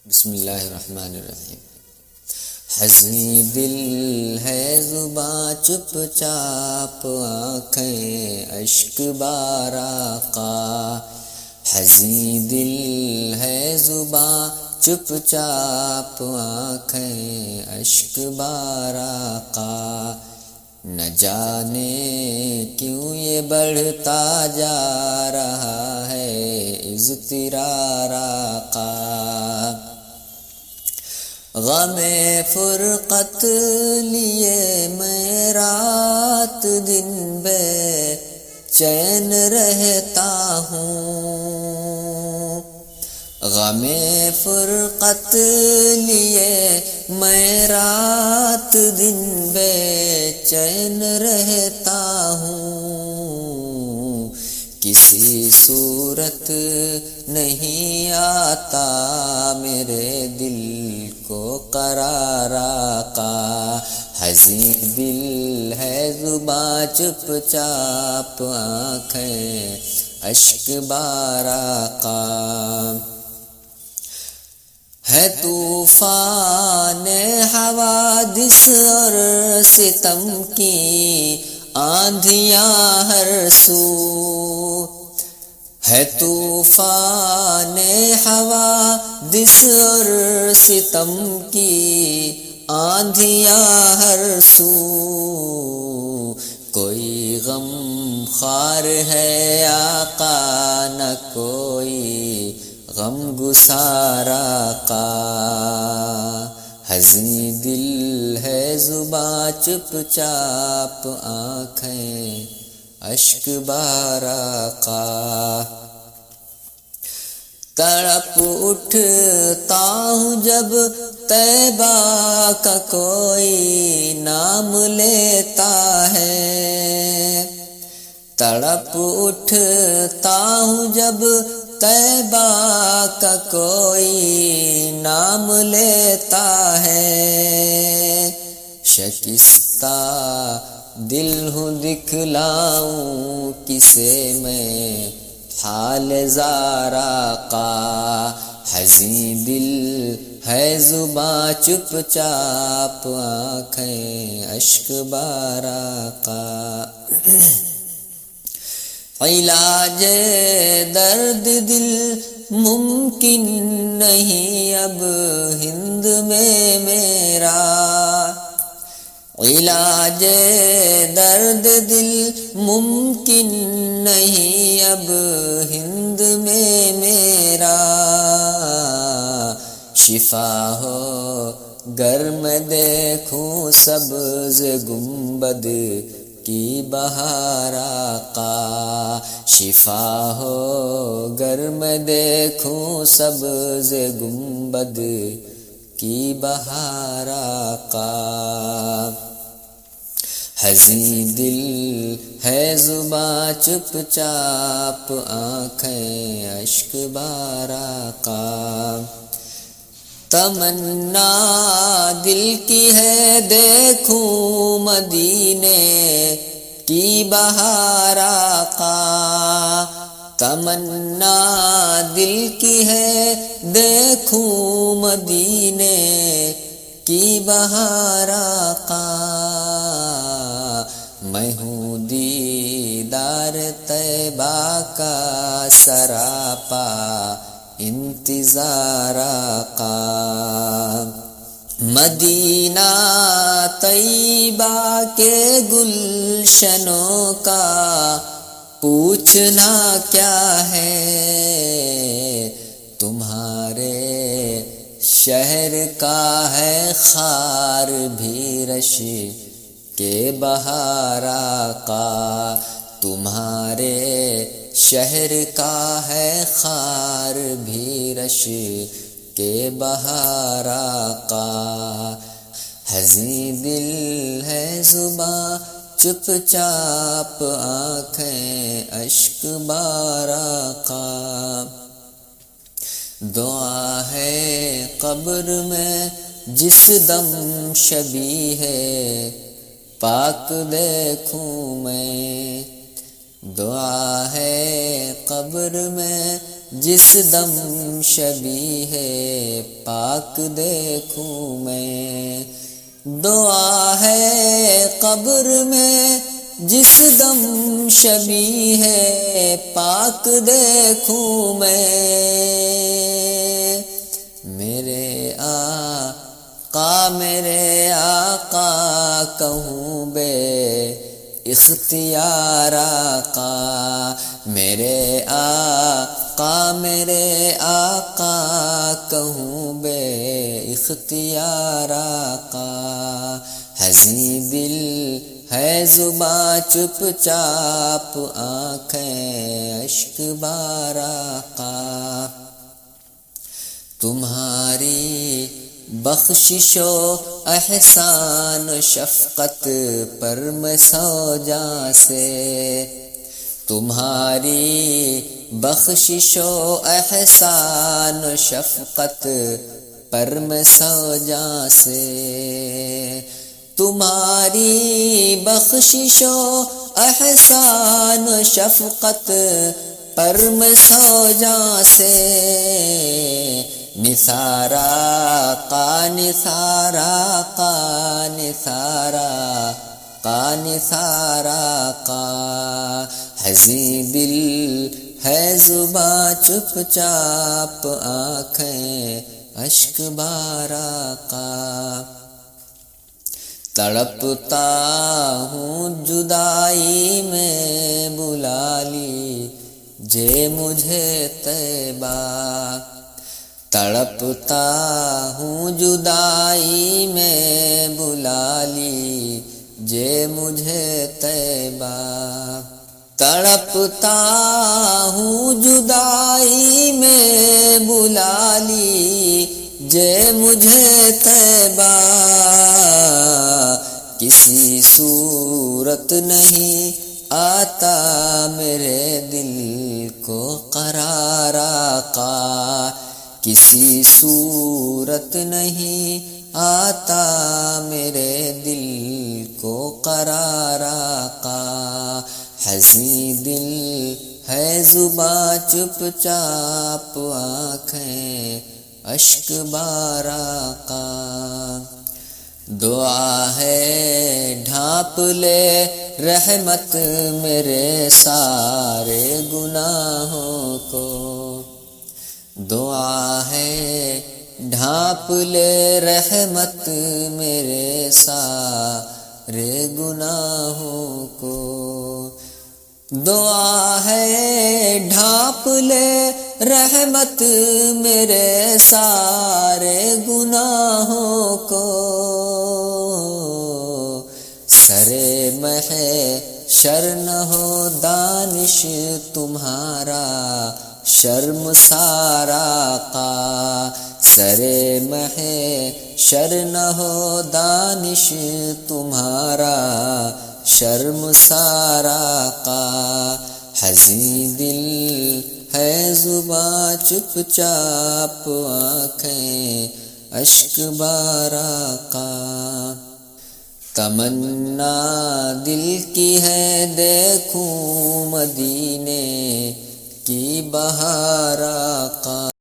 بسم اللہ الرحمن الرحیم۔ حزیں دل ہے زباں چپ چاپ آنکھیں اشک بار آقا، حزیں دل ہے زباں چپ چاپ آنکھیں اشک بار آقا، نہ جانے کیوں یہ بڑھتا جا رہا ہے اضطرار آقا، غم فرقت لیے میں رات دن بے چین رہتا ہوں، غم فرقت لیے میں رات دن بے چین رہتا ہوں، کسی صورت نہیں آتا میرے دل کو قرار آقا، حزیں دل ہے زباں چپ چاپ آنکھیں اشک بار آقا، ہے طوفان حوادث اور ستم کی آندھیاں ہر سو، ہے طوفان حوادث اور ستم کی آندھیاں ہر سو، کوئی غم خوار ہے آقا نہ کوئی غم گسار آقا، حزیں دل ہے زباں چپ چاپ آنکھیں اشک بار آقا، تڑپ اٹھتا ہوں جب طیبہ کا کوئی نام لیتا ہے، تڑپ اٹھتا ہوں جب طیبہ کا کوئی نام لیتا ہے، شکستہ دل ہوں دکھلاؤں کسے میں حال زار آقا، حزیں دل ہے زباں چپ چاپ آنکھیں اشک بار آقا، علاج درد دل ممکن نہیں اب ہند میں میرا، علاج درد دل ممکن نہیں اب ہند میں میرا، شفا ہو گر میں دیکھوں سبز گنبد کی بہار آقا، شفا ہو گر میں دیکھوں سبز گنبد کی بہار آقا، حزیں دل ہے زباں چپ چاپ آنکھیں اشک بار آقا، تمنا دل کی ہے دیکھوں مدینے کی بہار آقا، تمنا دل کی ہے دیکھوں مدینے کی بہار آقا، میں ہوں دیدار طیبہ کا سراپا انتظار آقا، مدینہ طیبہ کے گلشنوں کا پوچھنا کیا ہے، تمہارے شہر کا ہے خار بھی رش کے بہار آقا، تمہارے شہر کا ہے خار بھی رش کے بہار آقا، حزیں دل ہے زباں چپ چاپ آنکھیں اشک بار آقا، دعا ہے قبر میں جس دم شبیہ ہے پاک دیکھوں میں، دعا ہے قبر میں جس دم شبیہ ہے پاک دیکھوں میں، دعا ہے قبر میں جس دم شبیہ ہے پاک دیکھوں میں، میرے آقا کہوں بے اختیار آقا، میرے آقا کہوں بے اختیار آقا، ہنسی دل ہے زباں چپ چاپ آنکھیں اشک بار آقا، تمہاری بخشش و احسان و شفقت پر میں سو جاں سے، تمہاری بخشش و احسان و شفقت پر میں سو جاں سے، تمہاری بخشش و احسان و شفقت پر میں سو جاں سے، نثارا کا ہنسی دل ہے زباں چپ چاپ آنکھیں اشک بار آقا، تڑپتا ہوں جدائی میں بلا لیجے مجھے طیبہ، تڑپتا ہوں جدائی میں بلا لیجے مجھے طیبہ، تڑپتا ہوں جدائی میں بلا لیجے مجھے طیبہ، کسی صورت نہیں آتا میرے دل کو قرار آقا، کسی صورت نہیں آتا میرے دل کو قرار آقا، ہنسی دل ہے زباں چپ چاپ آنکھیں اشک بار آقا، دعا ہے ڈھانپ لے رحمت میرے سارے گناہوں کو، دعا ہے ڈھانپ لے رحمت میرے سارے گناہوں کو، دعا ہے ڈھانپ لے رحمت میرے سارے گناہوں کو، سرے محشر نہ ہو دانش تمہارا شرمسار آقا، سرے محشر نہ ہو دانش تمہارا شرمسار آقا، ہنسی دل ہے زباں چپ چاپ آنکھیں اشک بار آقا، تمنا دل کی ہے دیکھوں مدینے کی بہار آقا۔